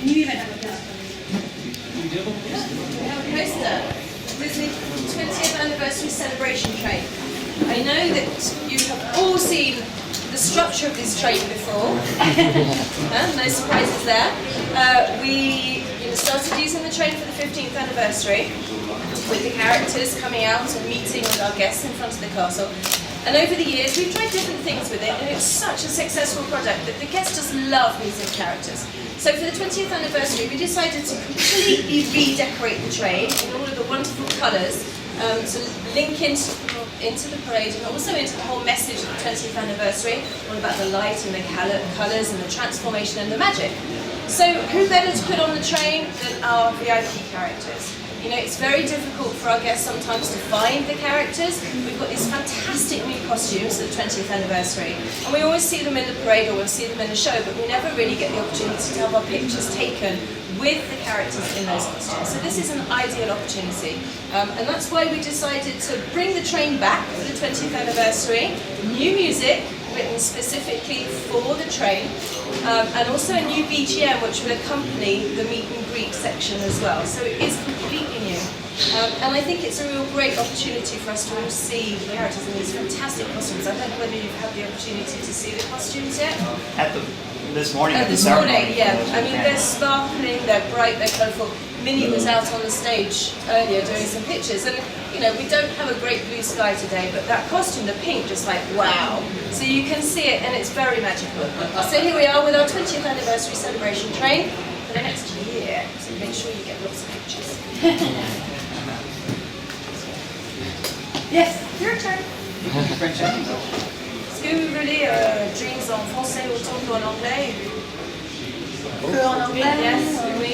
Nuit va la We have a poster. Disney 20th anniversary celebration train. I know that you have all seen the structure of this train before. No surprises there. We started using the train for the 15th anniversary with the characters coming out and meeting with our guests in front of the castle. And over the years, we've tried different things with it, and it's such a successful product that the guests just love meeting characters. So for the 20th anniversary, we decided to completely redecorate the train in all of the wonderful colours to link into the parade and also into the whole message of the 20th anniversary, all about the light and the colours and the transformation and the magic. So who better to put on the train than our VIP characters? You know, it's very difficult for our guests sometimes to find the characters. We've got these fantastic new costumes for the 20th anniversary, and we always see them in the parade or we'll see them in the show, but we never really get the opportunity to have our pictures taken with the characters in those costumes. So this is an ideal opportunity, and that's why we decided to bring the train back for the 20th anniversary, new music written specifically for the train, and also a new BGM which will accompany the meet and greet section as well. So it is completely new. And I think it's a real great opportunity for us to all see the characters in these fantastic costumes. I don't know whether you've had the opportunity to see the costumes yet? This morning at the this ceremony. morning, yeah. I mean, they're sparkling, they're bright, they're colourful. Minnie was out on the stage earlier doing some pictures, and you know, we don't have a great blue sky today, but that costume, the pink, just like wow. So you can see it, and it's very magical. So here we are with our 20th anniversary celebration train for the next year. So make sure you get lots of pictures. Yes, your turn. Est-ce que vous voulez drinks en français autant qu'en anglais? En anglais. Yes, oui.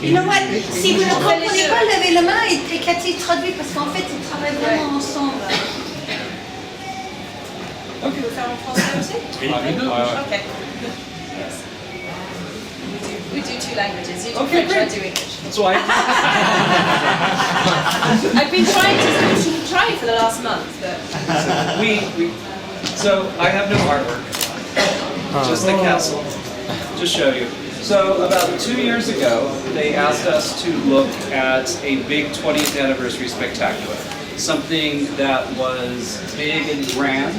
You know what? Si vous ne comprenez pas, levez la main et Cathy traduit parce qu'en fait, ils travaillent vraiment ensemble. Tu veux faire en français aussi? Okay. Yes. We do two languages. You do French, I do English. That's why. I've been trying for the last month, but So I have no artwork, just the castle to show you. So about 2 years ago, they asked us to look at a big 20th anniversary spectacular, something that was big and grand,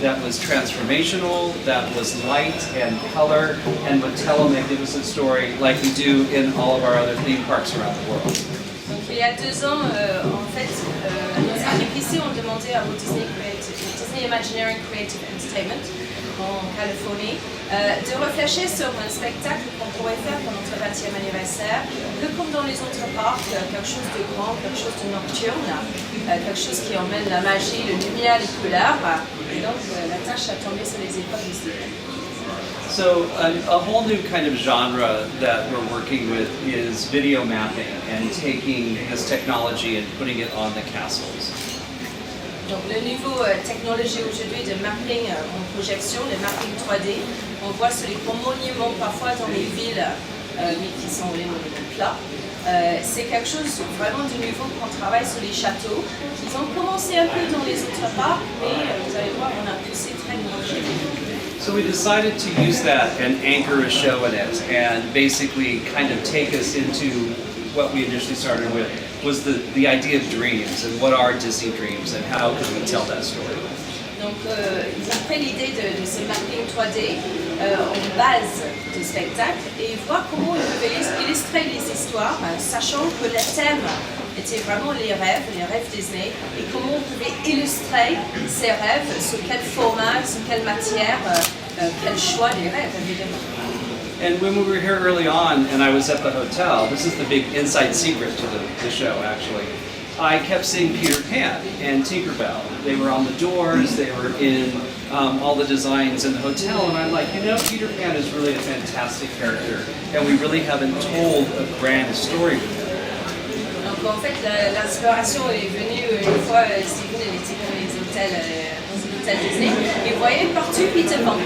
that was transformational, that was light and color, and would tell a magnificent story like we do in all of our other theme parks around the world. donc, il y a 2 ans, en fait, nos équipes ici ont demandé à Walt Disney Imagineering Creative Entertainment en Californie de réfléchir sur un spectacle qu'on pourrait faire pour notre 20e anniversaire, peu comme dans les autres parcs, quelque chose de grand, quelque chose de nocturne, quelque chose qui emmène la magie, le lumière, les couleurs. Et donc la tâche a tombé sur les épaules ici. So a whole new kind of genre that we're working with is video mapping and taking this technology and putting it on the castles. Donc le nouveau technologie aujourd'hui de mapping en projection, le mapping 3D, on voit sur les grands monuments parfois dans les villes, mais qui sont les monuments plats. C'est quelque chose vraiment de nouveau qu'on travaille sur les châteaux. Ils ont commencé un peu dans les autres parcs, mais vous allez voir, on a poussé très loin. So we decided to use that and anchor a show in it and basically kind of take us into what we initially started with, was the idea of dreams and what are Disney dreams and how can we tell that story. Donc ils ont pris l'idée de ce mapping 3D en base du spectacle et voir comment ils pouvaient illustrer les histoires, sachant que le thème était vraiment les rêves Disney, et comment on pouvait illustrer ces rêves, sous quel format, sous quelle matière, quel choix des rêves évidemment. And when we were here early on and I was at the hotel, this is the big inside secret to the show actually, I kept seeing Peter Pan and Tinkerbell. They were on the doors, they were in all the designs in the hotel, and I'm like, you know, Peter Pan is really a fantastic character, and we really haven't told a grand story with him. Donc en fait, l'inspiration est venue une fois Steven était dans les hôtels Disney, et vous voyez partout Peter Pan.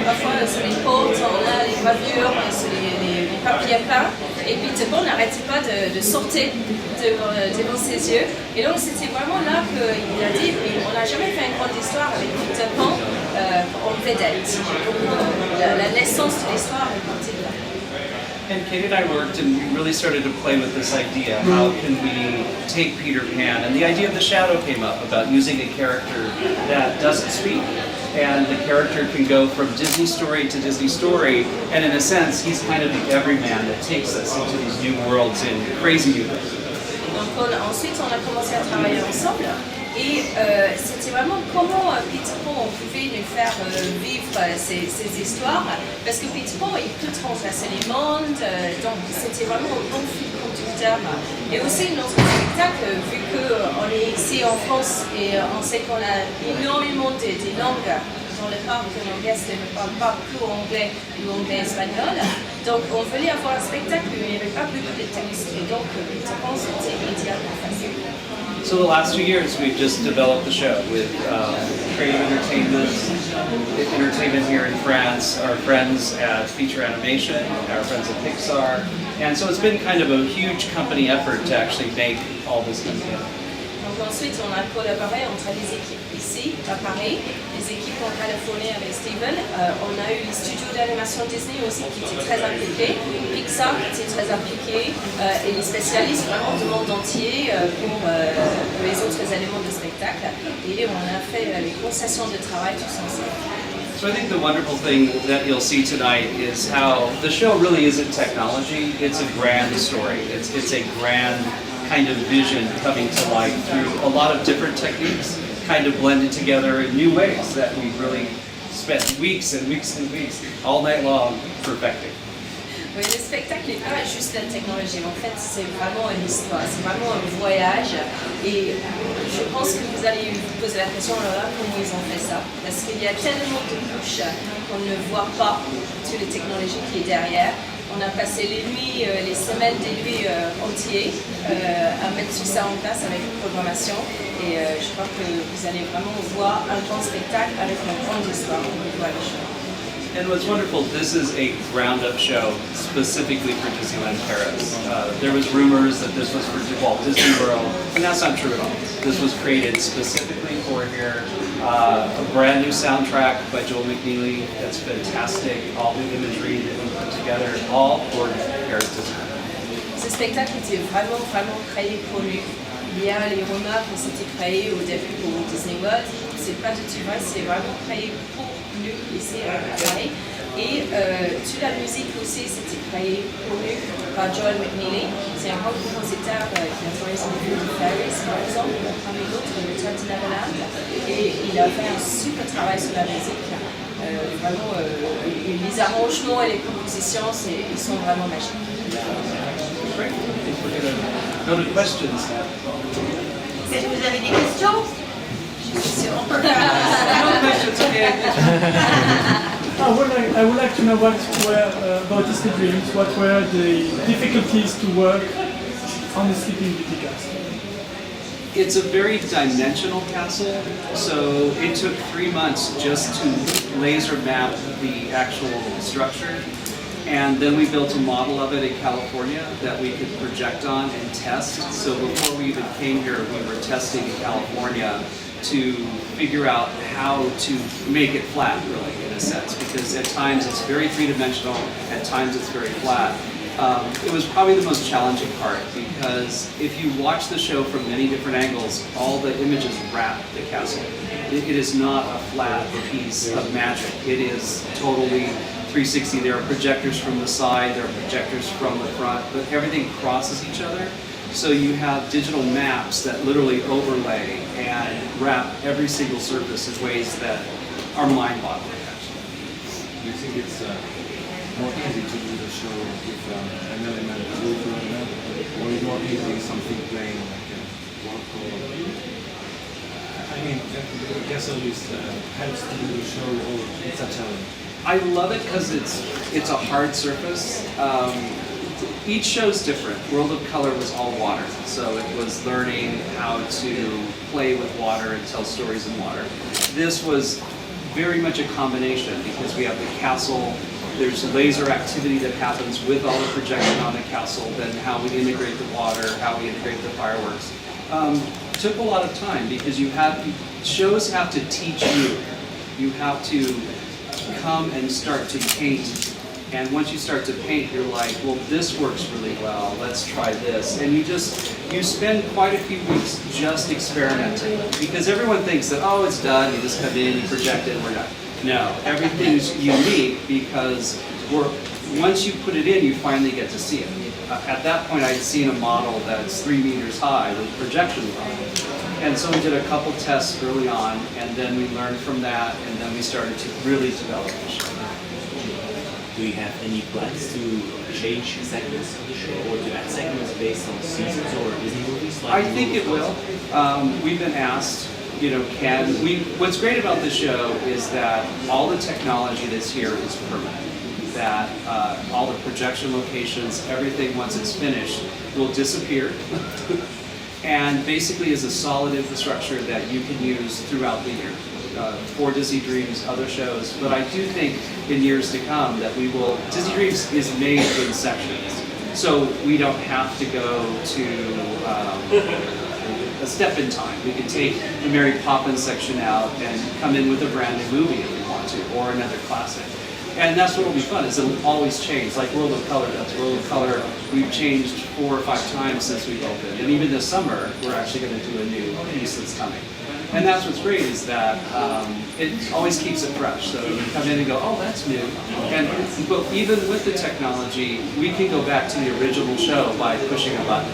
Parfois sur les portes, on a les gravures, sur les papiers peints, et Peter Pan n'arrêtait pas de sauter devant ses yeux. Et donc c'était vraiment là qu'il a dit, on n'a jamais fait une grande histoire avec Peter Pan en vedette. Donc la naissance de l'histoire est partie de là. And Katie and I worked and we really started to play with this idea. How can we take Peter Pan? And the idea of the shadow came up about using a character that doesn't speak. And the character can go from Disney story to Disney story. And in a sense, he's kind of the everyman that takes us into these new worlds in crazy universes. Donc ensuite, on a commencé à travailler ensemble. Et c'était vraiment comment Peter Pan pouvait nous faire vivre ces histoires, parce que Peter Pan il peut traverser les mondes, donc c'était vraiment un bon fil conducteur. Et aussi notre spectacle, vu qu'on est ici en France et on sait qu'on a énormément de langues dans le parc, que nos guests ne parlent pas que anglais ou anglais-espagnol, donc on voulait avoir un spectacle où il n'y avait pas beaucoup de texte, et donc Peter Pan c'était immédiatement facile. So the last 2 years, we've just developed the show with creative entertainment here in France, our friends at Feature Animation, our friends at Pixar, and so it's been kind of a huge company effort to actually make all this come together. Donc ensuite, on a collaboré entre les équipes ici, à Paris, les équipes en Californie avec Steven. On a eu les studios d'animation Disney aussi qui étaient très impliqués, Pixar qui était très impliqué, et les spécialistes vraiment du monde entier pour les autres éléments de spectacle. Et on a fait les concessions de travail tous ensemble. So I think the wonderful thing that you'll see tonight is how the show really isn't technology, it's a grand story. It's a grand kind of vision coming to life through a lot of different techniques, kind of blended together in new ways that we've really spent weeks and weeks and weeks, all night long, perfecting. Oui, le spectacle n'est pas juste la technologie, en fait c'est vraiment une histoire, c'est vraiment un voyage et je pense que vous allez vous poser la question alors là comment ils ont fait ça, parce qu'il y a tellement de couches qu'on ne voit pas toutes les technologies qui est derrière. On a passé les nuits, les semaines des nuits entières à mettre tout ça en place avec une programmation et je crois que vous allez vraiment voir un grand spectacle avec une grande histoire au niveau du show. And what's wonderful, this is a ground-up show specifically for Disneyland Paris. There was rumors that this was for Walt Disney World, and that's not true at all. This was created specifically for here. A brand new soundtrack by Joel McNeely. That's fantastic. All the imagery that we put together, all for Paris Disneyland. Ce spectacle était vraiment créé pour lui. Il y a les rumeurs que c'était créé au début pour Disney World. C'est pas du tout vrai, c'est vraiment créé pour lui ici à Paris. Et toute la musique aussi, c'était créé pour lui par Joel McNeely. C'est un grand compositeur qui a travaillé sur les films de Paris, par exemple, parmi d'autres, le Tour du Neverland. Et il a fait un super travail sur la musique. Vraiment, les arrangements et les compositions, ils sont vraiment magiques. Great. I think we're going to go to questions now. Est-ce que vous avez des questions? Je suis sûre. No questions, okay. I would like to know what were about Disney Dreams. What were the difficulties to work on the Sleeping Beauty castle? It's a very dimensional castle, so it took 3 months just to laser map the actual structure. And then we built a model of it in California that we could project on and test. So before we even came here, we were testing in California to figure out how to make it flat, really, in a sense, because at times it's very three-dimensional, at times it's very flat. It was probably the most challenging part because if you watch the show from many different angles, all the images wrap the castle. It is not a flat piece of magic. It is totally 360. There are projectors from the side, there are projectors from the front, but everything crosses each other. So you have digital maps that literally overlay and wrap every single surface in ways that are mind-boggling, actually. Do you think it's more easy to do the show with an element, a local element, or is more easy something plain like a watercolor? I mean, the castle helps to do the show, or it's a challenge. I love it because it's a hard surface. Each show is different. World of Color was all water, so it was learning how to play with water and tell stories in water. This was very much a combination because we have the castle, there's laser activity that happens with all the projection on the castle, then how we integrate the water, how we integrate the fireworks. Took a lot of time because shows have to teach you. You have to come and start to paint And once you start to paint, you're like, well, this works really well, let's try this. And you spend quite a few weeks just experimenting. Because everyone thinks that, oh, it's done, you just come in, you project it, and we're done. No, everything's unique because once you put it in, you finally get to see it. At that point, I'd seen a model that's 3 meters high with projection on. And so we did a couple tests early on, and then we learned from that, and then we started to really develop the show. Do you have any plans to change segments of the show or to add segments based on seasons or Disney movies? I think it will. We've been asked, what's great about this show is that all the technology that's here is permanent. That all the projection locations, everything once it's finished, will disappear. And basically is a solid infrastructure that you can use throughout the year. For Disney Dreams, other shows, but I do think in years to come that Disney Dreams is made in sections. So we don't have to go to a step in time. We can take the Mary Poppins section out and come in with a brand new movie if we want to, or another classic. And that's what will be fun, is it'll always change, like World of Color does. World of Color, we've changed 4 or 5 times since we've opened. And even this summer, we're actually going to do a new piece that's coming. And that's what's great, is that it always keeps it fresh. So you come in and go, oh, that's new. But even with the technology, we can go back to the original show by pushing a button.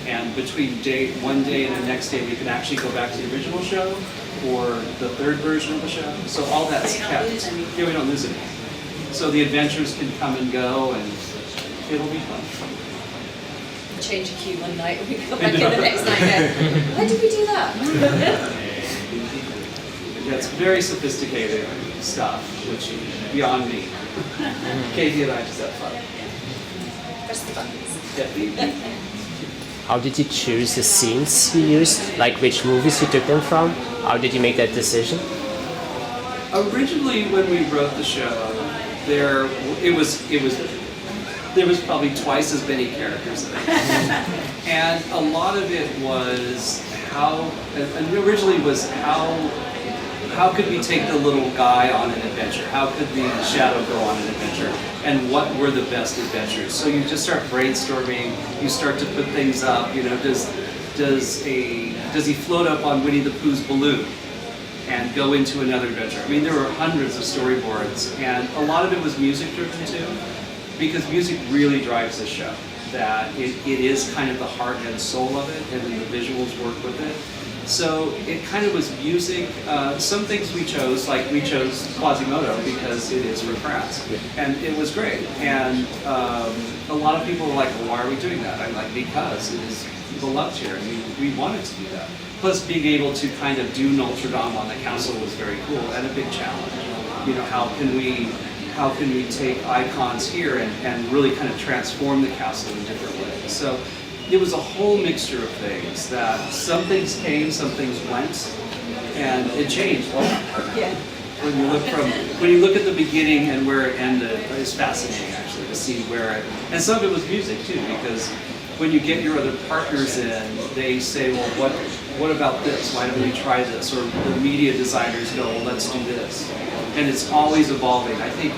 And between one day and the next day, we can actually go back to the original show or the 3rd version of the show. So all that's kept. Yeah, we don't lose it. So the adventures can come and go, and it'll be fun. Change a cue one night and we go back in the next night and go, why did we do that? That's very sophisticated stuff, which is beyond me. Katie and I just have fun. Press the buttons. Yeah. How did you choose the scenes you used? Like which movies you took them from? How did you make that decision? Originally, when we wrote the show, there was probably twice as many characters in it. And a lot of it was how could we take the little guy on an adventure? How could the shadow go on an adventure? And what were the best adventures? So you just start brainstorming, you start to put things up, does he float up on Winnie the Pooh's balloon and go into another adventure? I mean, there were hundreds of storyboards, and a lot of it was music driven too. Because music really drives the show, that it is kind of the heart and soul of it, and then the visuals work with it. So it kind of was music. Some things we chose, like we chose Quasimodo because it is for France, and it was great. And a lot of people were like, well, why are we doing that? I'm like, because it is beloved here, and we wanted to do that. Plus being able to kind of do Notre Dame on the castle was very cool, and a big challenge. How can we take icons here and really kind of transform the castle in different ways? So it was a whole mixture of things, that some things came, some things went, and it changed. Yeah. When you look at the beginning and where it ended, it's fascinating actually to see where it, and some of it was music too, because when you get your other partners in, they say, well, what about this? Why don't we try this? Or the media designers go, well, let's do this. And it's always evolving. I think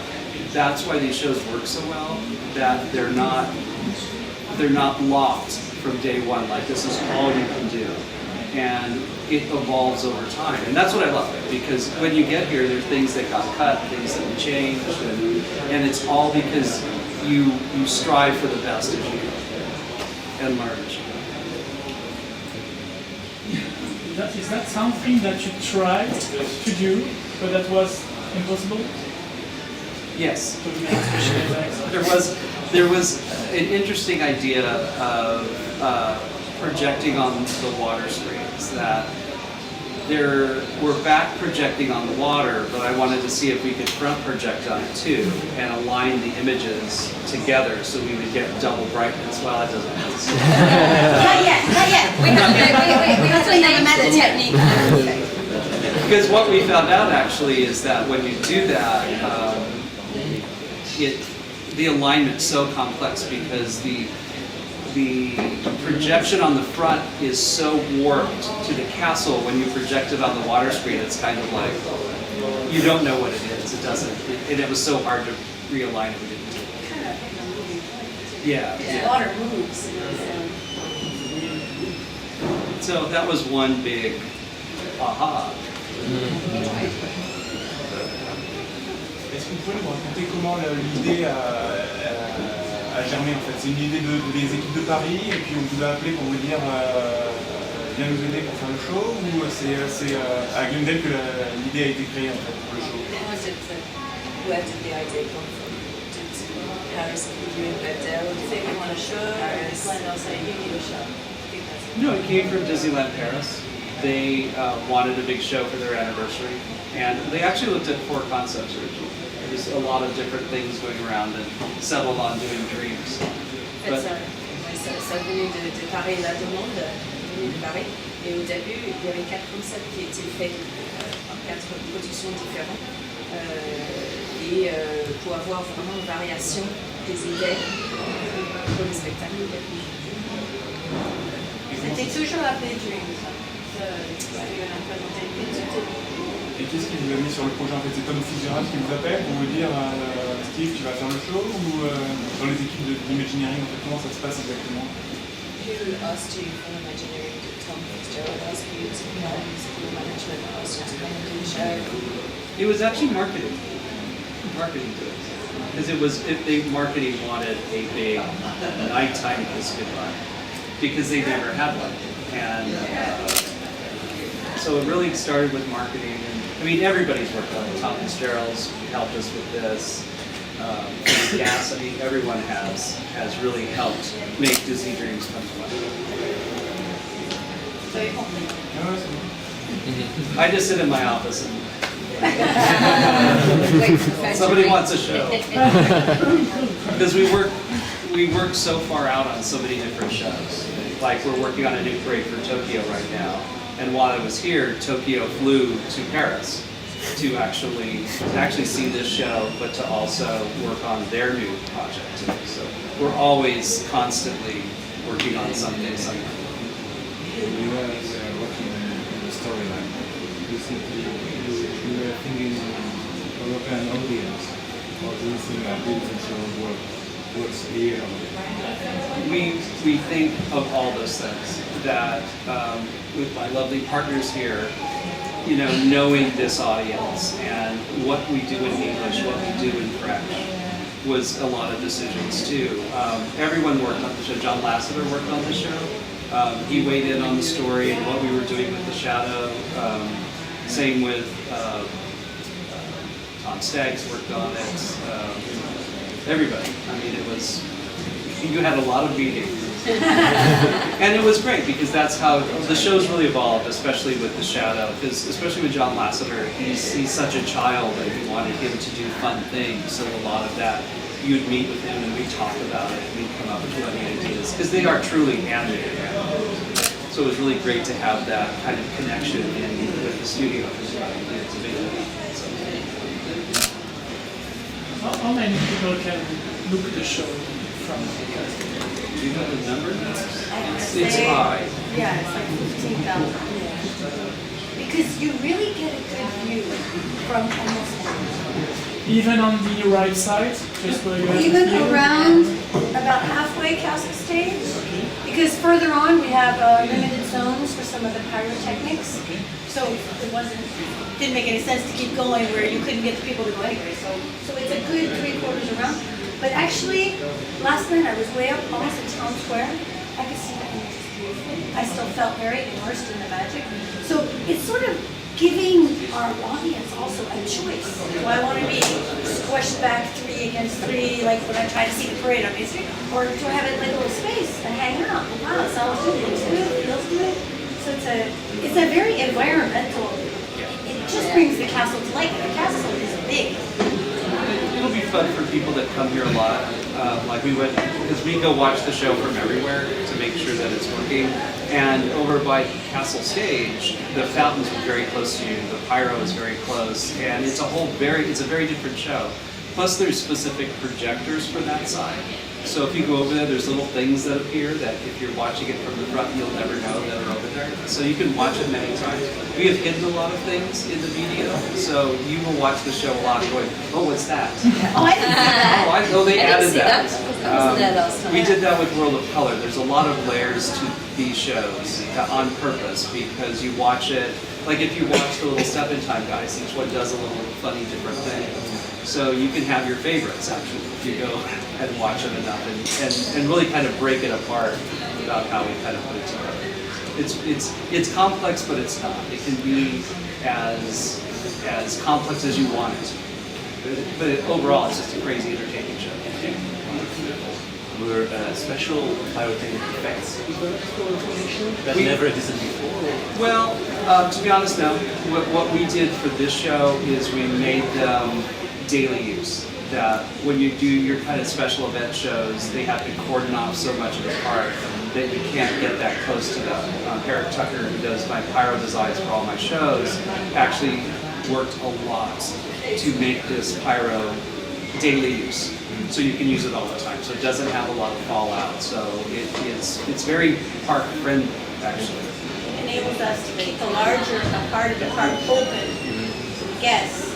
that's why these shows work so well, that they're not locked from day one, like this is all you can do. And it evolves over time. And that's what I love, because when you get here, there's things that got cut, things that we changed, and it's all because you strive for the best as you go and learn as you go. Is that something that you tried to do, but that was impossible? Yes. There was an interesting idea of projecting on the water screens, that we're back projecting on the water, but I wanted to see if we could front project on it too and align the images together so we would get double brightness. Well, it doesn't make sense. Not yet. We have to name the technique. Because what we found out actually is that when you do that, the alignment's so complex, because the projection on the front is so warped to the castle. When you project it on the water screen, it's kind of like you don't know what it is. It doesn't, and it was so hard realign it, we didn't do it. Kind of like a movie. Yeah, It's yeah. water moves. So that was one big aha. Est-ce que vous pouvez nous raconter comment l'idée a germé en fait? C'est une idée des équipes de Paris et puis on vous a appelé pour vous dire viens nous aider pour faire le show, ou c'est à Glendale que l'idée a été créée en fait pour le show? Where did the idea come from? Did Paris put you in Glendale? Did they want a show? Paris. Glendale say you need a show. No, it came from Disneyland Paris. They wanted a big show for their anniversary, and they actually looked at 4 concepts originally. There's a lot of different things going around and settled on doing dreams. But Ça venait de Paris, la demande venait de Paris. Et au début, il y avait 4 concepts qui étaient faits par 4 productions différentes. Et pour avoir vraiment une variation des idées pour le spectacle. C'était toujours appelé Dreams. Et qu'est-ce qui vous a mis sur le projet en fait? C'est Tom Fitzgerald qui vous appelle pour vous dire Steve, tu vas faire le show, ou dans les équipes d'Imagineering en fait, comment ça se passe exactement? Who asked you from Imagineering? Did Tom Fitzgerald ask you to come? Your management asked you to come and do the show? it was actually marketing. Marketing to it. Because marketing wanted a big nighttime kiss goodbye. Because they never had one. And so it really started with marketing. And I mean, everybody's worked on it. Tom Fitzgerald's helped us with this. Gas, I mean, everyone has really helped make Disney Dreams come to life. I just sit in my office and somebody wants a show. Because we work so far out on so many different shows. Like we're working on a new parade for Tokyo right now. And while I was here, Tokyo flew to Paris to actually see this show, but to also work on their new project too. So we're always constantly working on something somewhere. You were working on the storyline. Recently, you were thinking European audience, or do you think a Disney show works here? We think of all those things. That with my lovely partners here, you know, knowing this audience and what we do in English, what we do in French, was a lot of decisions too. Everyone worked on the show. John Lasseter worked on the show. He weighed in on the story and what we were doing with the shadow. Same with Tom Staggs worked on it. Everybody. I mean, you had a lot of meetings. And it was great because that's how the show's really evolved, especially with the shadow. Because especially with John Lasseter, he's such a child and we wanted him to do fun things. So a lot of that, you'd meet with him and we'd talk about it and we'd come up with funny ideas. Because they are truly animated. So it was really great to have that kind of connection with the studio. It's a big deal. How many people can look at the show from the casting? Do you have the number? It's say- high. Yeah, it's like 15,000. Because you really get a good view from almost everywhere. Even on the right side, just where you have Even the theater? around about halfway castle stage. Because further on we have limited zones for some of the pyrotechnics. So it didn't make any sense to keep going where you couldn't get the people to go anyway. So it's a good 3/4 around. But actually, last night I was way up almost at Town Square. I could see that, and it's just beautiful. I still felt very immersed in the magic. So it's sort of giving our audience also a choice. Do I want to be squished back 3 against 3, like when I try to see the parade on Main Street? Or do I have it like a little space and hang out? Wow, it sounds good, it looks good, it feels good. So it's a very environmental, it just brings the castle to life. The castle is big. It'll be fun for people that come here a lot. Like we went, because we go watch the show from everywhere to make sure that it's working. And over by Castle Stage, the fountains are very close to you. The pyro is very close, and it's a very different show. Plus there's specific projectors for that side. So if you go over there, there's little things that appear that if you're watching it from the front, you'll never know that are over there. So you can watch it many times. We have hidden a lot of things in the video, so you will watch the show a lot going, oh, what's that? Oh, I didn't see that. Oh, I know they I didn't added see that because I wasn't there last time. We did that with World of Color. There's a lot of layers to these shows on purpose because you watch it, like if you watch the little Step in Time guys, each one does a little funny different thing. So you can have your favorites actually if you go and watch them enough and really kind of break it apart about how we kind of put it together. It's complex, but it's not. It can be as complex as you want it. But overall, it's just a crazy entertaining show. Were special pyrotechnic effects developed for the show that never existed before? Well, to be honest, no. What we did for this show is we made them daily use. That when you do your kind of special event shows, they have to cordon off so much of the park that you can't get that close to them. Eric Tucker, who does my pyro designs for all my shows, actually worked a lot to make this pyro daily use. So you can use it all the time. So it doesn't have a lot of fallout. So it's very park friendly, actually. It enables us to keep the larger part of the park open to guests.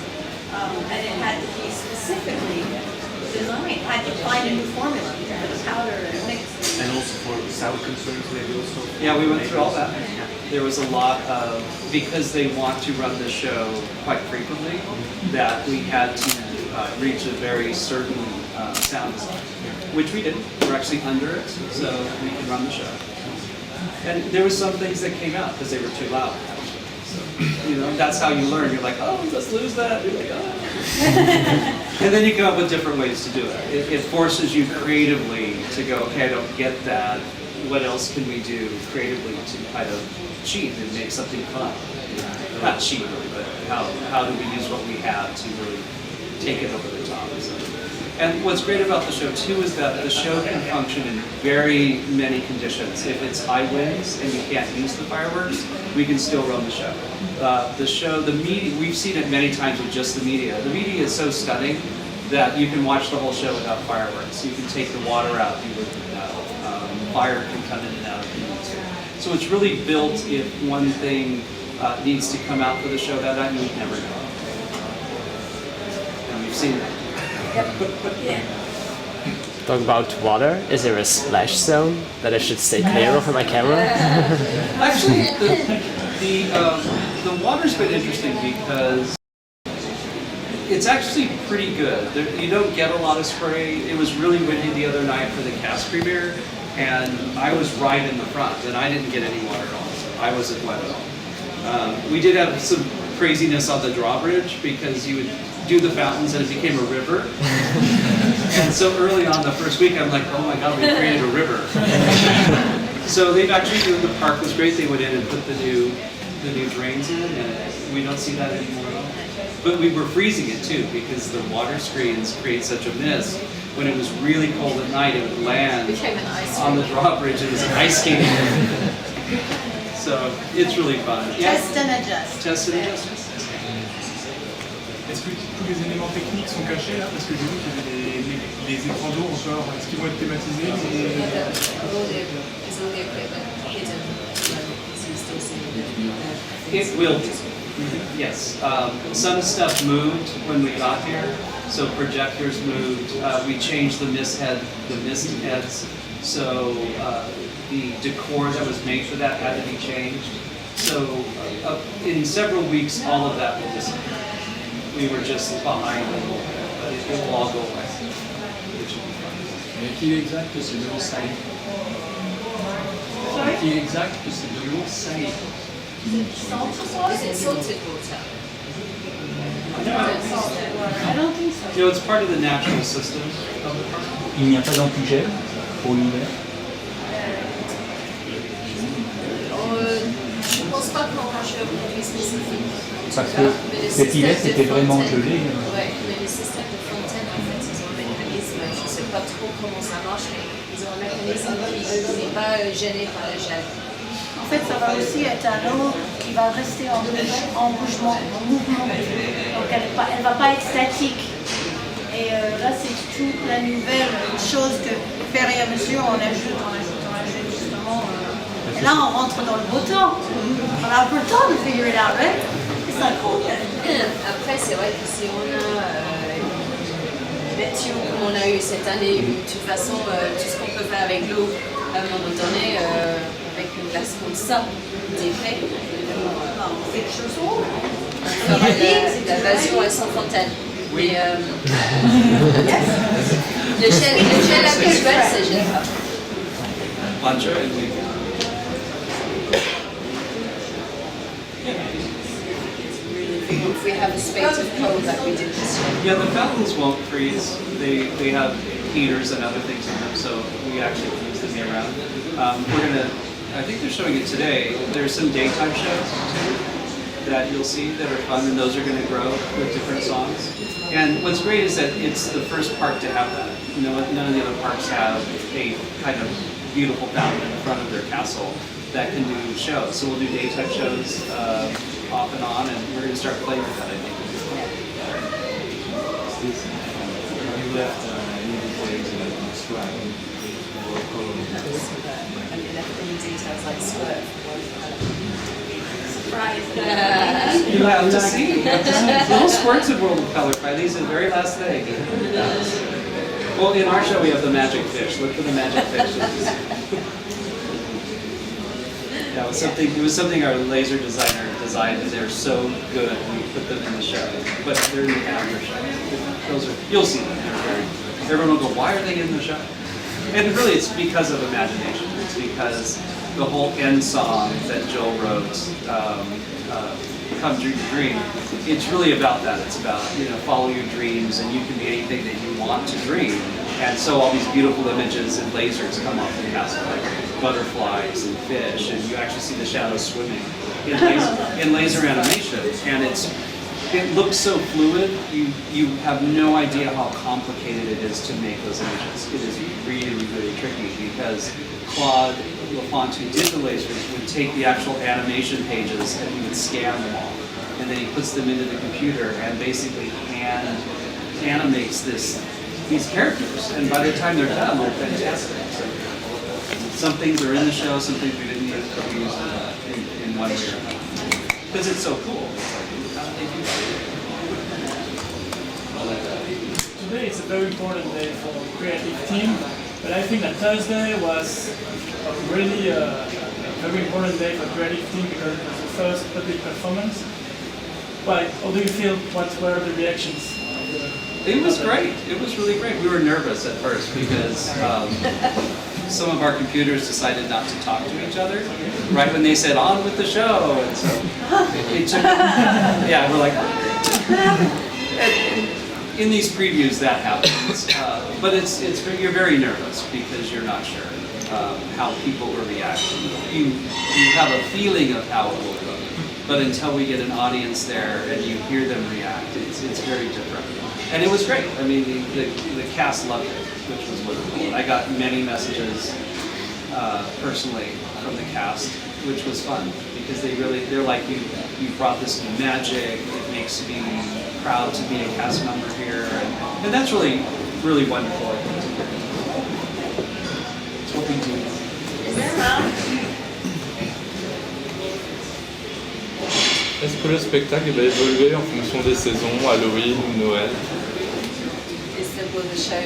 And it had to be specifically designed, had to find a new formula for the powder and mix. And also for sound concerns, maybe also? Yeah, we went through all that. There was a lot of, because they want to run the show quite frequently, that we had to reach a very certain sound design, which we did. We're actually under it, so we can run the show. And there were some things that came out because they were too loud. You know, that's how you learn. You're like, oh, let's lose that. You're like, oh. And then you come up with different ways to do it. It forces you creatively to go, okay, I don't get that. What else can we do creatively to kind of cheat and make something fun? Not cheat, really, but how do we use what we have to really take it over the top? So. And what's great about the show, too, is that the show can function in very many conditions. If it's high winds and you can't use the fireworks, we can still run the show. The media, we've seen it many times with just the media. The media is so stunning that you can watch the whole show without fireworks. You can take the water out, you wouldn't know. Fire can come in and out if you need to. So it's really built if one thing needs to come out for the show that night, you'd never know. And we've seen that. Talk about water. Is there a splash zone that I should stay clear of in my camera? Actually, the water's been interesting because it's actually pretty good. You don't get a lot of spray. It was really windy the other night for the cast premiere, and I was right in the front, and I didn't get any water at all. So I wasn't wet at all. We did have some craziness on the drawbridge because you would do the fountains and it became a river. And so early on the first week, I'm like, oh my God, we created a river. So they've actually, the park was great. They went in and put the new drains in, and we don't see that anymore at all. But we were freezing it too because the water screens create such a mist. When it was really cold at night, it would land on the drawbridge. It was an ice skating. So it's really fun. Test and adjust. Test and adjust. Est-ce que tous les éléments techniques sont cachés là? Parce que j'ai vu qu'il y avait les écrans d'eau encore. Est-ce qu'ils vont être thématisés? All the equipment hidden so you still see the It will be. Yes. Some stuff moved when we got here. So projectors moved. We changed the mist heads. So the decor that was made for that had to be changed. So in several weeks, all of that will disappear. We were just behind a little bit, but it will all go away. Mais qui est exact que c'est de l'eau salée? Qui est exact que c'est de l'eau salée? Is it salted water? I don't think so. You know, it's part of the natural system of the park. Il n'y a pas d'antigel pour l'hiver? Je pense pas qu'on range un produit spécifique. Parce que cet hiver c'était vraiment gelé. Oui, mais le système de fontaine, en fait, ils ont un mécanisme, je ne sais pas trop comment ça marche, mais ils ont un mécanisme qui n'est pas gêné par le gel. En fait, ça va aussi être un eau qui va rester en mouvement. Donc elle ne va pas être statique. Et Et là, c'est toute la nouvelle chose que, faire et à mesure, on ajoute justement. Et là, on rentre dans le beau temps. On a un peu le temps de figure it out, right? C'est ça, cool. Après, c'est vrai que si on a météo comme on a eu cette année, de toute façon, tout ce qu'on peut faire avec l'eau, à un moment donné, avec une glace comme ça, d'effet, On fait des choses rouges. on fera la Davison à sans fontaine. Oui. Mais le gel habituel, c'est génial. Lunch, right? If we have a space of cold like we did this year. Yeah, the fountains won't freeze. They have heaters and other things in them, so we actually can use them year round. I think they're showing it today. There's some daytime shows too that you'll see that are fun, and those are going to grow with different songs. And what's great is that it's the first park to have that. None of the other parks have a kind of beautiful fountain in front of their castle that can do shows. So we'll do daytime shows off and on, and we're going to start playing with that, I think. You left any details like describing or color? And you left any details like squirt. You have to see. Little squirts in World of Color. By these, the very last thing. Well, in our show we have the magic fish. Look for the magic fish. Yeah, it was something our laser designer designed, and they're so good. We put them in the show, but they're in the after show. You'll see them. Everyone will go, "Why are they in the show?" And really, it's because of imagination. It's because the whole end song that Joel wrote, "Come Dream Your Dream," it's really about that. It's about, follow your dreams, and you can be anything that you want to dream. And so all these beautiful images and lasers come off the castle, like butterflies and fish, and you actually see the shadows swimming in laser animation. And it looks so fluid. You have no idea how complicated it is to make those images. It is really, really tricky because Claude LaFont, who did the lasers, would take the actual animation pages and he would scan them all. And then he puts them into the computer and basically hand animates these characters. And by the time they're done, they're fantastic. So some things are in the show, some things we didn't use, but we used in one way or another. Because it's so cool. Today is a very important day for the creative team, but I think that Thursday was really a very important day for the creative team because it was the first public performance. But how do you feel? What were the reactions? It was great. It was really great. We were nervous at first because some of our computers decided not to talk to each other right when they said on with the show, and so it took. Yeah, we're like. In these previews, that happens, but you're very nervous because you're not sure how people will react. You have a feeling of how it will go, but until we get an audience there and you hear them react, it's very different. And it was great. I mean, the cast loved it, which was wonderful. And I got many messages personally from the cast, which was fun because they're like, you brought this new magic. It makes me proud to be a cast member here, and that's really, really wonderful. I think. It's what we do. Est-ce que le spectacle va évoluer en fonction des saisons, Halloween ou Noël? Will the show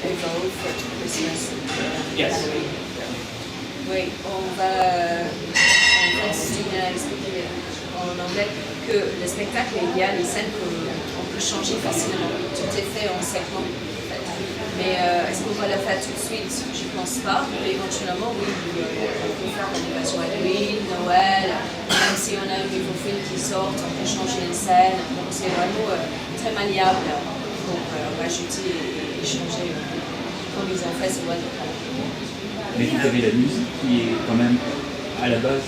evolve for Christmas? Yes. Oui, on va bien expliquer en anglais que le spectacle, il y a des scènes qu'on peut changer facilement. Tout est fait en segments, en fait. Mais est-ce qu'on va le faire tout de suite? Je ne pense pas. Mais éventuellement, oui, on peut faire une version Halloween, Noël, même si on a un nouveau film qui sort, on peut changer une scène. Donc c'est vraiment très malléable. Donc on va ajouter et changer comme ils ont fait sur Blois and Katy. Mais vous avez la musique qui est quand même à la base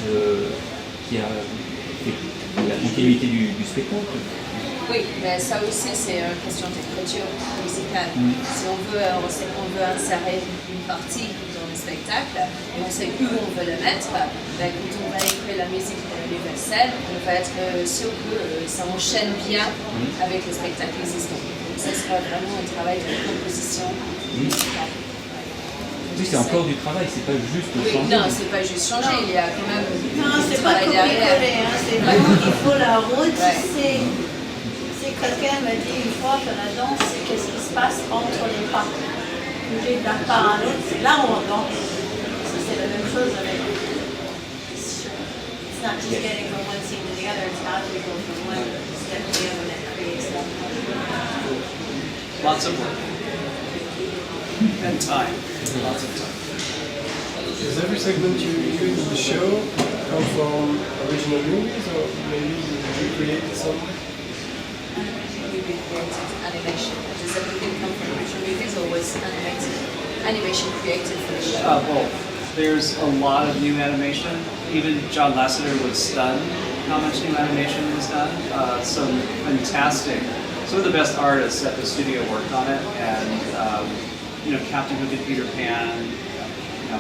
qui a fait la continuité du spectacle. Oui, mais ça aussi c'est une question d'écriture musicale. Si on veut, on sait qu'on veut insérer une partie dans le spectacle et on sait où on veut le mettre, ben, quand on va écrire la musique universelle, on va être sûr que ça enchaîne bien avec le spectacle existant. Donc ce sera vraiment un travail de composition. Oui, c'est encore du travail, c'est pas juste Oui, changer. non, c'est pas juste changer, il y a quand même Non, du c'est pas travail derrière. copier-coller, hein, c'est vraiment qu'il faut la route. Ouais. C'est quelqu'un m'a dit une fois que la danse, c'est qu'est-ce qui se passe entre les pas. Bouger d'un pas à l'autre, c'est là où on danse. Ça, c'est la même chose avec. It's not just getting from one scene to the other, it's how do we go from one step to the other that creates that. Lots of work. And time. Lots of time. Does every segment you use in the show come from original movies, or maybe you recreate some? We recreated animation. Does everything come from original movies or was animation created for the show? Well, there's a lot of new animation. Even John Lasseter was stunned how much new animation was done. Some fantastic, some of the best artists at the studio worked on it, and Captain Hook and Peter Pan.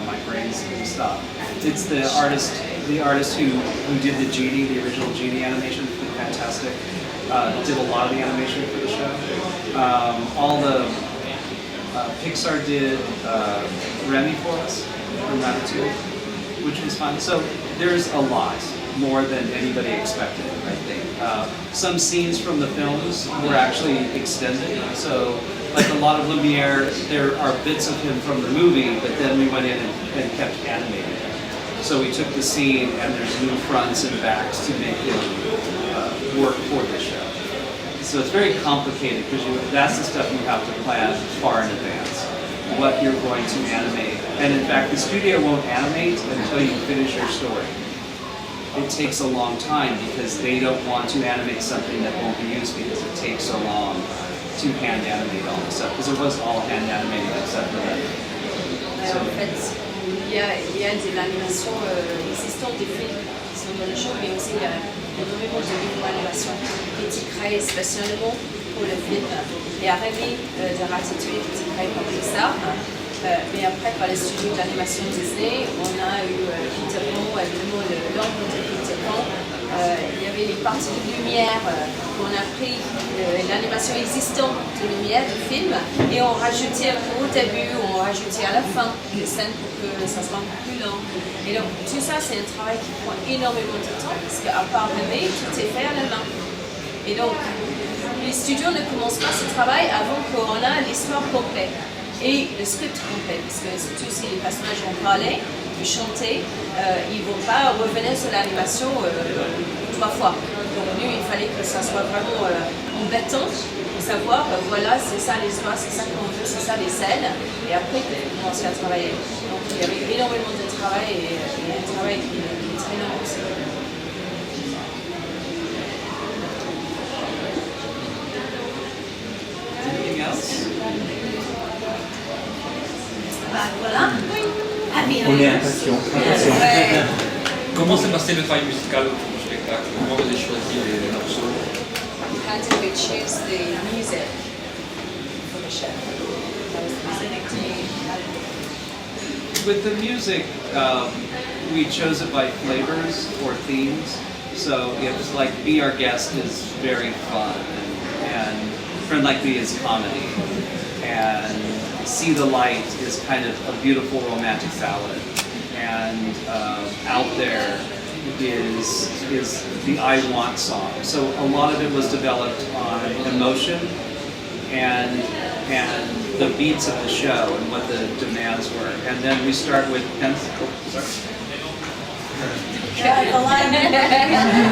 My brain's gonna stop. It's the artist who did the Genie, the original Genie animation, fantastic. Did a lot of the animation for the show. All the Pixar did Remy for us from Ratatouille, which was fun. So there's a lot more than anybody expected, I think. Some scenes from the films were actually extended. So like a lot of Lumiere, there are bits of him from the movie, but then we went in and kept animating it. So we took the scene and there's new fronts and backs to make it work for the show. So it's very complicated because that's the stuff you have to plan far in advance, what you're going to animate. And in fact, the studio won't animate until you finish your story. It takes a long time because they don't want to animate something that won't be used because it takes so long to hand animate all the stuff, because it was all hand animated except for that. En fait, il y a de l'animation existante des films qui sont dans le show, mais aussi il y a énormément de livres d'animation qui étaient créés spécialement pour le film. Il y a Rémi de Ratatouille qui était créé par Pixar, mais après par les studios d'animation Disney, on a eu Peter Pan, évidemment l'ombre de Peter Pan. Il y avait les parties de lumière qu'on a pris l'animation existante de lumière du film et on rajoutait un peu au début, on rajoutait à la fin des scènes pour que ça soit un peu plus lent. Et donc tout ça c'est un travail qui prend énormément de temps parce qu'à part Rémi, tout est fait à la main. Et donc les studios ne commencent pas ce travail avant qu'on a l'histoire complète et le script complet, parce que surtout si les personnages vont parler, chanter, ils ne vont pas revenir sur l'animation 3 fois. Donc nous, il fallait que ça soit vraiment embêtant pour savoir, voilà, c'est ça l'histoire, c'est ça qu'on veut, c'est ça les scènes, et après, on commence à travailler. Donc il y avait énormément de travail et un travail qui est très long aussi. Anything else? Voilà. On est impatients. Comment s'est passé le travail musical autour du spectacle? Comment vous avez choisi les morceaux? How did we choose the music for the show? That was the With the music, we chose it by flavors or themes. So it's like Be Our Guest is very fun, and Friend Like Me is comedy, and See the Light is kind of a beautiful romantic ballad, and Out There is the I Want song. So a lot of it was developed on emotion and the beats of the show and what the demands were. And then we start with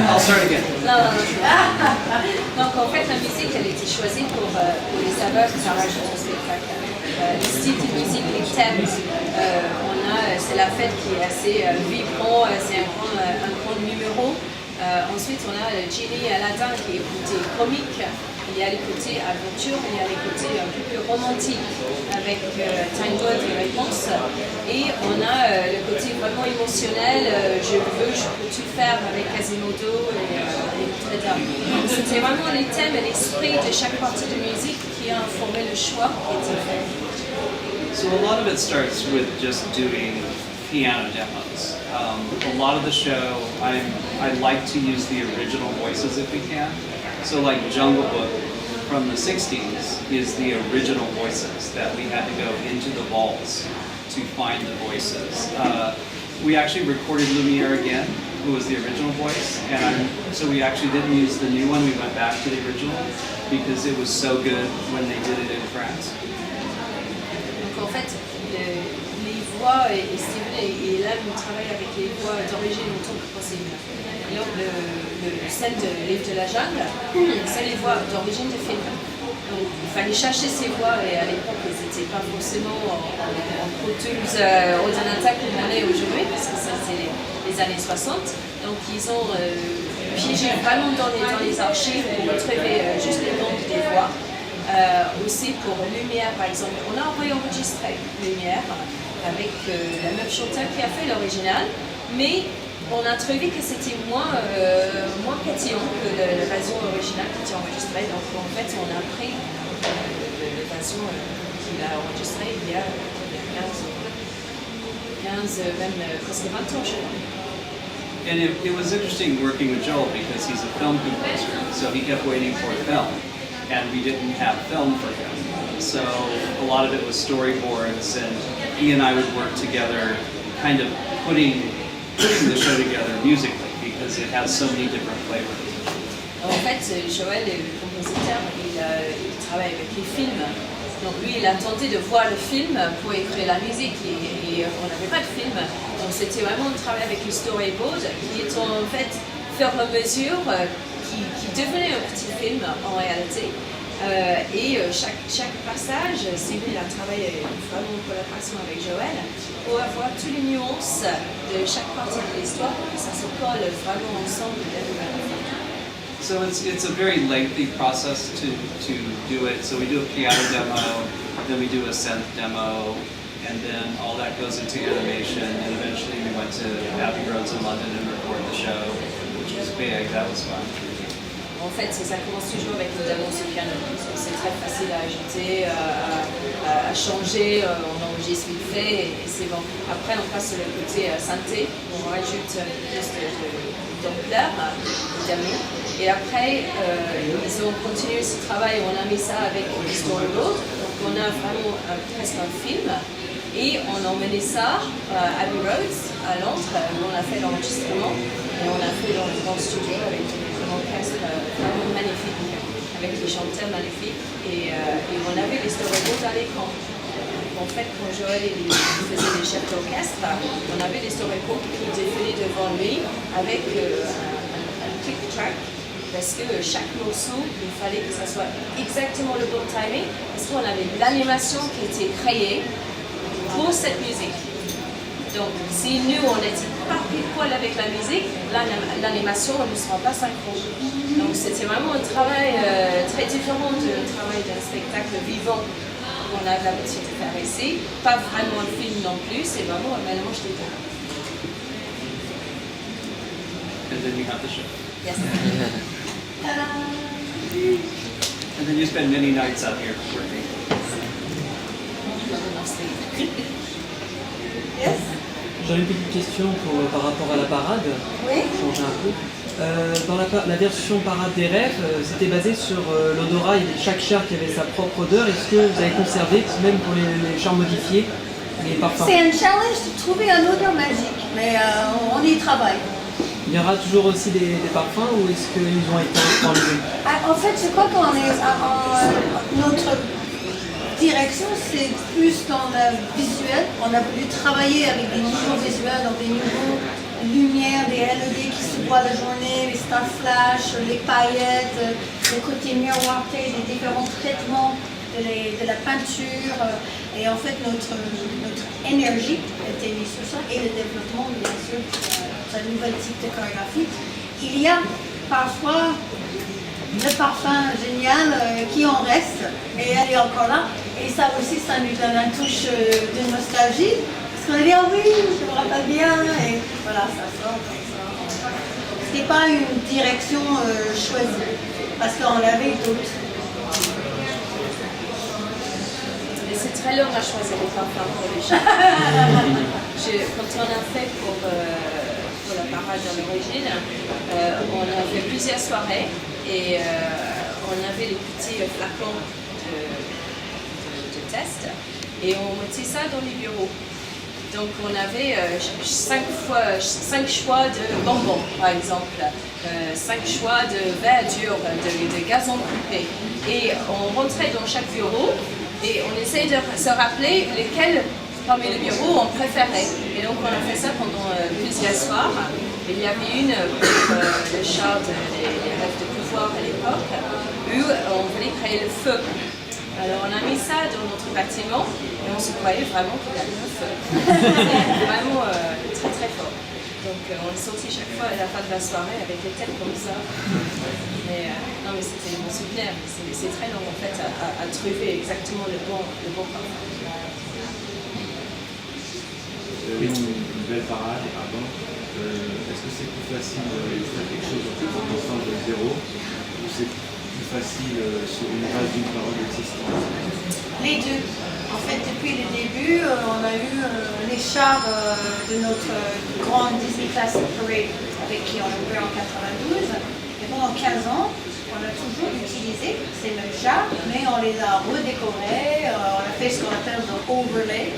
I'll start again. Donc en fait la musique elle était choisie pour les saveurs que ça rajoute au spectacle. Les styles de musique, les thèmes, c'est la fête qui est assez vibrant, c'est un grand numéro. Ensuite on a le Genie Aladdin qui est côté comique, il y a le côté aventure, il y a le côté un peu plus romantique avec tango et réponse. Et on a le côté vraiment émotionnel, je peux tout faire avec Quasimodo et etc. C'était vraiment les thèmes et l'esprit de chaque partie de musique qui a informé le choix qui était fait. So a lot of it starts with just doing piano demos. A lot of the show, I like to use the original voices if we can. So like Jungle Book from the 60s is the original voices that we had to go into the vaults to find the voices. We actually recorded Lumiere again, who was the original voice, and so we actually didn't use the new one, we went back to the original because it was so good when they did it in France. Donc en fait, les voix, et Steven et là, on travaille avec les voix d'origine autant que possible. Donc celle de Livre de la jungle, c'est les voix d'origine de film. Donc il fallait chercher ces voix et à l'époque elles n'étaient pas forcément en Pro Tools ordinateur comme on est aujourd'hui, parce que ça c'est les années 60. Donc ils ont piégé vraiment dans les archives pour retrouver juste les noms des voix. Aussi pour Lumière par exemple, on a enregistré Lumière avec le même chanteur qui a fait l'original, mais on a trouvé que c'était moins pétillant que la version originale qui était enregistrée. Donc en fait on a pris la version qu'il a enregistrée il y a 15 même presque 20 ans je crois. And it was interesting working with Joel because he's a film composer, so he kept waiting for a film, and we didn't have film for him. So a lot of it was storyboards, and he and I would work together, kind of putting the show together musically because it has so many different flavors. En fait, Joël est le compositeur, il travaille avec les films. Donc lui, il a tenté de voir le film pour écrire la musique et on n'avait pas de film. Donc c'était vraiment un travail avec le storyboard qui est en fait faire à mesure, qui devenait un petit film en réalité. Chaque passage, Steven a travaillé vraiment en collaboration avec Joël pour avoir toutes les nuances de chaque partie de l'histoire pour que ça se colle vraiment ensemble. So it's a very lengthy process to do it. So we do a piano demo, then we do a synth demo, and then all that goes into animation. And eventually we went to Abbey Roads in London and recorded the show, which was big. That was fun. En fait, ça commence toujours avec une démo sur piano. C'est très facile à ajouter, à changer, on enregistre vite fait et c'est bon. Après, on passe sur le côté synthé, on rajoute plus d'ampleur, d'amis. Et après, ils ont continué ce travail, on a mis ça avec le storyboard. Donc, on a vraiment presque un film. Et on a emmené ça à Abbey Roads, à Londres, où on a fait l'enregistrement. Et on a fait dans le grand studio avec un orchestre vraiment magnifique, avec des chanteurs magnifiques. Et on avait les storyboards à l'écran. En fait, quand Joël faisait les chefs d'orchestre, on avait les storyboards qui défilaient devant lui avec un click track. Parce que chaque morceau, il fallait que ça soit exactement le bon timing. Parce qu'on avait l'animation qui était créée pour cette musique. Donc, si nous, on n'était pas pile poil avec la musique, l'animation ne sera pas synchrone. Donc, c'était vraiment un travail très différent du travail d'un spectacle vivant qu'on a l'habitude de faire ici. Pas vraiment un film non plus, c'est vraiment un mélange des deux. And then you have the show. Yes. And then you spend many nights out here working. Yes? J'avais une petite question par rapport à la parade. Oui. Changer un peu. Dans la version parade des rêves, c'était basé sur l'odorat. Il y avait chaque char qui avait sa propre odeur. Est-ce que vous avez conservé, même pour les chars modifiés, les parfums? C'est un challenge de trouver un odeur magique, mais on y travaille. Il y aura toujours aussi des parfums ou est-ce qu'ils ont été enlevés? En fait, je crois qu'on est notre direction, c'est plus dans le visuel. On a voulu travailler avec des nouveaux visuels, donc des nouveaux lumières, des LED qui se voient la journée, les star flash, les paillettes, le côté miroité, les différents traitements de la peinture. Et en fait, notre énergie a été mise sur ça et le développement, bien sûr, de la nouvelle type de chorégraphie. Il y a parfois le parfum génial qui en reste et elle est encore là. Et ça aussi, ça nous donne une touche de nostalgie. Parce qu'on a dit, ah oui, je me rappelle bien. Et voilà, ça sort comme ça. Ce n'est pas une direction choisie, parce qu'on avait d'autres. Et c'est très long à choisir les parfums pour les chats. Quand on a fait pour la parade à l'origine, on a fait plusieurs soirées et on avait les petits flacons de test et on mettait ça dans les bureaux. Donc on avait 5 choix de bonbons par exemple, 5 choix de verre dur, de gazon coupé. Et on rentrait dans chaque bureau et on essayait de se rappeler lesquels parmi les bureaux on préférait. Et donc on a fait ça pendant plusieurs soirs. Il y avait une pour le char des rêves de pouvoir à l'époque où on voulait créer le feu. Alors on a mis ça dans notre bâtiment et on se croyait vraiment qu'il y avait un feu. C'était vraiment très très fort. Donc on est sorti chaque fois à la fin de la soirée avec les têtes comme ça. Mais non mais c'était mon souvenir. C'est très long en fait à trouver exactement le bon parfum. Une belle parade avant. Est-ce que c'est plus facile de faire quelque chose en partant de zéro ou c'est plus facile sur une base d'une parole existante? Les deux. En fait, depuis le début, on a eu les chars de notre grande Disney Classic Parade avec qui on a ouvert en 92. Et pendant 15 ans, on a toujours utilisé ces mêmes chars, mais on les a redécorés. On a fait ce qu'on appelle un overlay.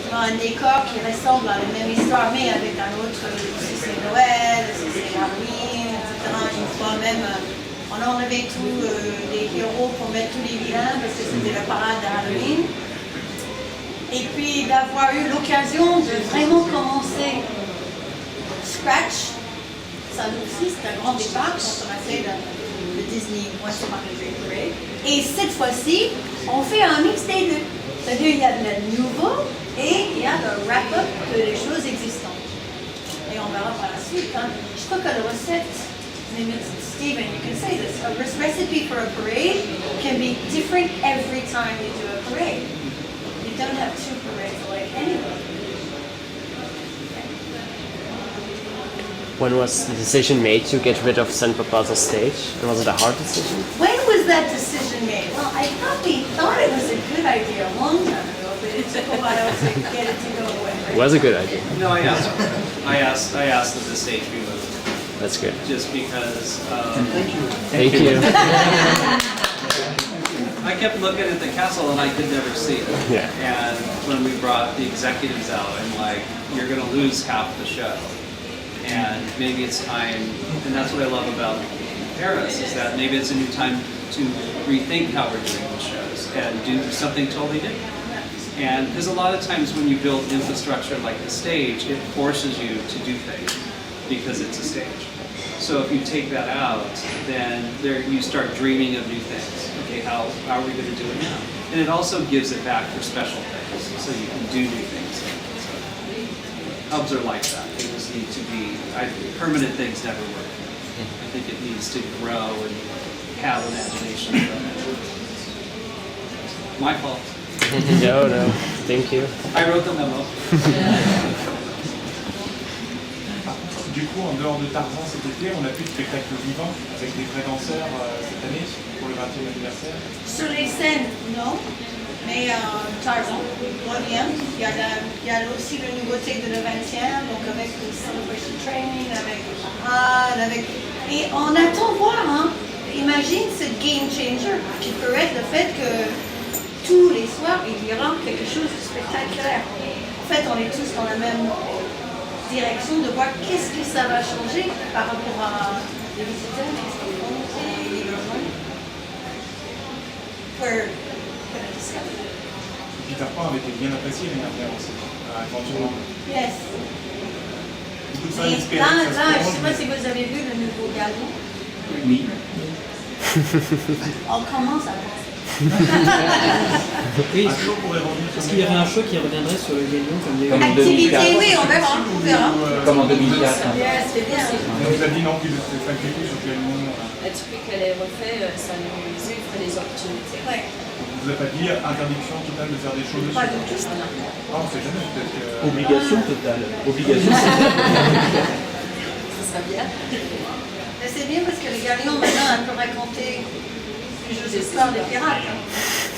Un décor qui ressemble à la même histoire, mais avec un autre, si c'est Noël, si c'est Halloween, etc. Une fois même, on a enlevé tous les héros pour mettre tous les vilains parce que c'était la parade de Halloween. Et puis d'avoir eu l'occasion de vraiment commencer scratch, ça aussi c'est un grand départ quand on a fait le Disney Once Upon a Dream Parade. Et cette fois-ci, on fait un mix des deux. C'est-à-dire il y a de la nouveau et il y a le wrap-up de les choses existantes. Et on verra par la suite. Hein. Je crois que la recette, maybe Stephen, you can say this, a recipe for a parade can be different every time you do a parade. You don't have two parades like anyone. When was the decision made to get rid of Central Plaza stage? And was it a hard decision? When was that decision made? Well, I probably thought it was a good idea a long time ago, but it took a while to get it to go away. It was a good idea. No, I asked that the stage be moved. That's good. Just because Thank you. I kept looking at the castle and I could never see it. Yeah. And when we brought the executives out, I'm like, you're going to lose half the show. And maybe it's time, and that's what I love about Paris, is that maybe it's a new time to rethink how we're doing the shows and do something totally different. And because a lot of times when you build infrastructure like the stage, it forces you to do things because it's a stage. So if you take that out, then you start dreaming of new things. Okay, how are we going to do it now? And it also gives it back for special things, so you can do new things. So, hubs are like that. They just need to be, permanent things never work. I think it needs to grow and have imagination. My fault. No, thank you. I wrote the memo. Du coup, en dehors de Tarzan cet été, on a plus de spectacles vivants avec des vrais danseurs cette année pour le 20e anniversaire. Sur les scènes, non. Mais Tarzan revient. Il y a aussi la nouveauté de le 20e, donc avec le Celebration Training, avec le parade, Et on attend voir, hein. Imagine ce game changer qui pourrait être le fait que tous les soirs, il y aura quelque chose de spectaculaire. En fait, on est tous dans la même direction de voir qu'est-ce que ça va changer par rapport à les visiteurs, qu'est-ce qu'ils font et les rejoindre. Peter Pan avait été bien apprécié l'année dernière aussi, éventuellement. Yes. Beaucoup de fans Et espéraient là, que ça se je ne sais prolonge, pas mais- si vous avez vu le nouveau gazon. Oui. On commence à penser. Oui, Un show pourrait revenir sur est-ce qu'il y aurait un show qui reviendrait sur le galion comme les... Comme en Activité, 2004. oui, on verra. On verra. Comme en 2004. Yes, c'est bien. On nous a dit non, qu'il ne fait pas quelque chose sur quel nom. Depuis qu'elle est refaite, ça nous ouvre des opportunités. Ouais. On vous a pas dit interdiction totale de faire des shows dessus. Pas du tout. Ah, on sait jamais, peut-être que. Obligation totale. Obligation. Ça serait bien. Mais c'est bien parce que le galion maintenant peut raconter plusieurs histoires des pirates. Hein.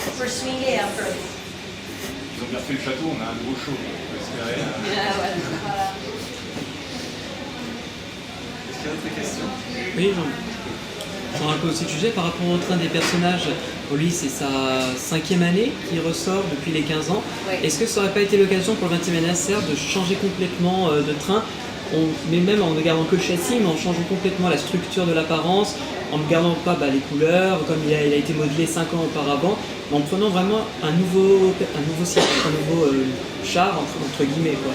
On peut swinguer un peu. Ils ont bien fait le château, on a un gros show, on peut espérer. Ah, voilà. Est-ce qu'il y a d'autres questions? Oui, j'en change un peu aussi de sujet par rapport au train des personnages. Pour lui, c'est sa 5e année qui ressort depuis les 15 ans. Oui. Est-ce que ça n'aurait pas été l'occasion pour le 20e anniversaire de changer complètement de train, mais même en ne gardant que le châssis, mais en changeant complètement la structure de l'apparence, en ne gardant pas les couleurs, comme il a été modelé 5 ans auparavant, mais en prenant vraiment un nouveau char, entre guillemets, quoi.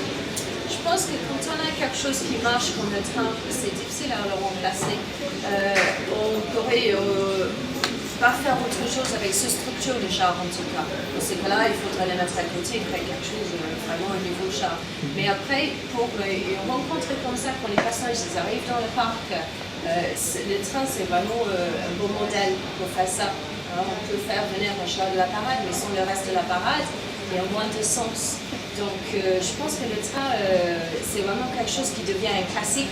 Je pense que quand on a quelque chose qui marche comme le train, c'est difficile à le remplacer. On pourrait pas faire autre chose avec ce structure de char en tout cas. Dans ce cas-là, il faudrait les mettre à côté et créer quelque chose vraiment un nouveau char. Mais après, pour une rencontre comme ça, quand les personnages ils arrivent dans le parc, le train c'est vraiment un beau modèle pour faire ça. Alors, on peut faire venir un char de la parade, mais sans le reste de la parade, il y a moins de sens. Donc je pense que le train, c'est vraiment quelque chose qui devient un classique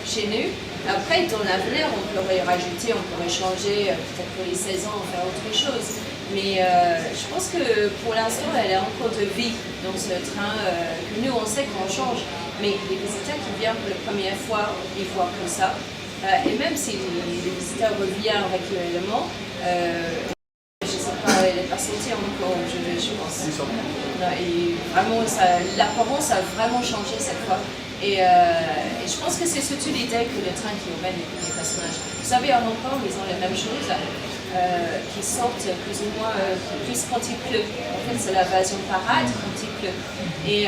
chez nous. Après, dans l'avenir, on pourrait rajouter, on pourrait changer, peut-être pour les 16 ans, faire autre chose. Mais je pense que pour l'instant, elle a encore de vie dans ce train. Que nous, on sait qu'on change. Mais les visiteurs qui viennent pour la première fois, ils voient que ça. Et même si les visiteurs reviennent régulièrement, je ne sais pas, elle n'est pas sortie encore, je pense. Et vraiment, l'apparence a vraiment changé cette fois. Et je pense que c'est surtout l'idée que le train qui emmène les personnages. Vous savez, en Hong Kong, ils ont les mêmes choses, qui sortent plus ou moins, plus quand il pleut. En fait, c'est la version parade quand il pleut. Et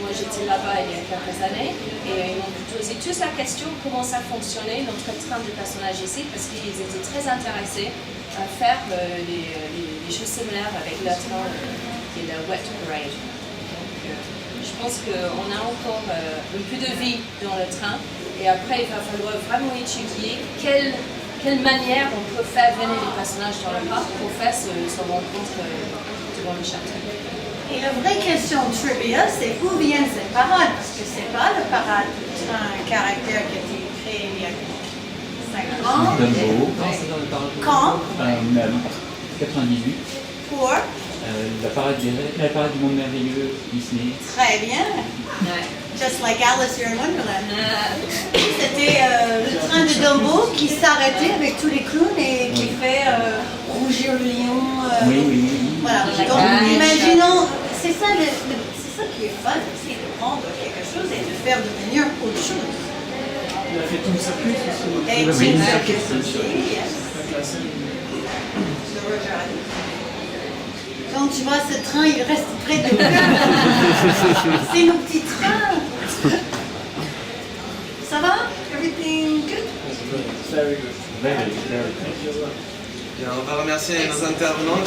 moi, j'étais là-bas il y a quelques années, et ils m'ont posé tous la question comment ça fonctionnait, notre train de personnages ici, parce qu'ils étaient très intéressés à faire les choses similaires avec le train qui est la Wet Parade. Je pense qu'on a encore un peu de vie dans le train et après il va falloir vraiment étudier quelle manière on peut faire venir les personnages dans le parc pour faire ce rencontre devant le château. Et la vraie question trivia, c'est où viennent ces parades? Parce que c'est pas le parade, c'est un caractère qui a été créé il y a 5 ans. Dumbo. C'est dans le parc. Quand? 98. Pour? La parade du monde merveilleux, Disney. Très bien. Just like Alice here in Wonderland. C'était le train de Dumbo qui s'arrêtait avec tous les clowns et qui fait rougir le lion. Oui. Voilà. Donc imaginons, c'est ça qui est fun, c'est de prendre quelque chose et de faire devenir autre chose. Il a fait tout le circuit aussi. Et Oui. Tim Circus aussi, yes. Avec la scène. De Roger Rabbit. Donc tu vois, ce train, il reste près de nous. C'est nos petits trains. Ça va? Everything good? Very good. Very. Bien, on va remercier nos intervenants.